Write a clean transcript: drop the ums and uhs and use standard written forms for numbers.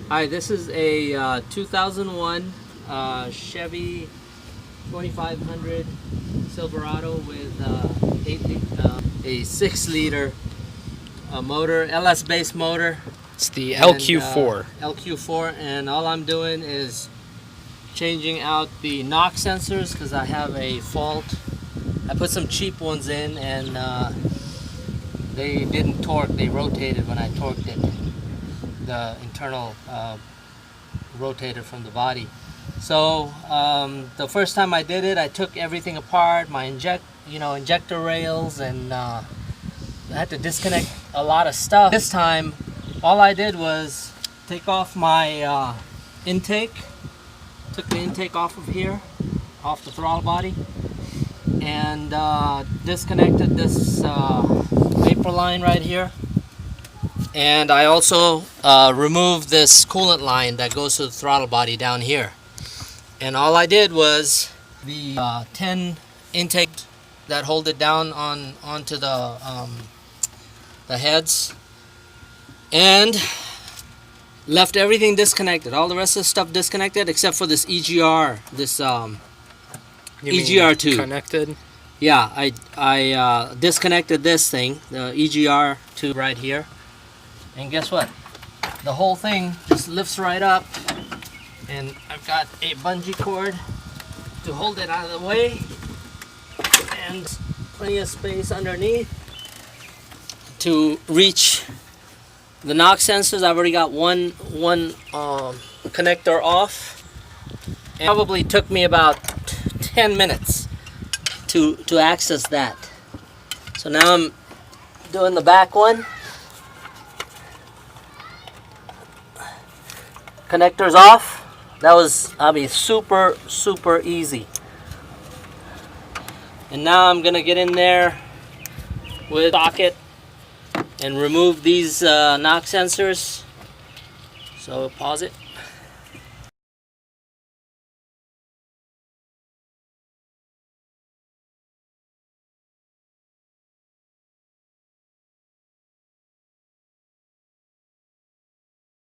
Hi, this is a 2001 Chevy 2500 Silverado with a 6-liter motor, LS based motor. It's the And, LQ4. LQ4, and all I'm doing is changing out the knock sensors because I have a fault. I put some cheap ones in and they didn't torque, they rotated when I torqued it. The internal rotated from the body. So the first time I did it, I took everything apart, my injector rails, and I had to disconnect a lot of stuff. This time, all I did was take off my intake, took the intake off of here, off the throttle body, and disconnected this vapor line right here. And I also removed this coolant line that goes to the throttle body down here. And all I did was the 10 intake that hold it down onto the heads, and left everything disconnected. All the rest of the stuff disconnected except for this EGR, this EGR2 connected. Yeah, I disconnected this thing, the EGR2 right here. And guess what? The whole thing just lifts right up, and I've got a bungee cord to hold it out of the way, and plenty of space underneath to reach the knock sensors. I've already got one connector off. It probably took me about 10 minutes to access that. So now I'm doing the back one. Connectors off. That was, super easy. And now I'm gonna get in there with a socket and remove these knock sensors. So pause it.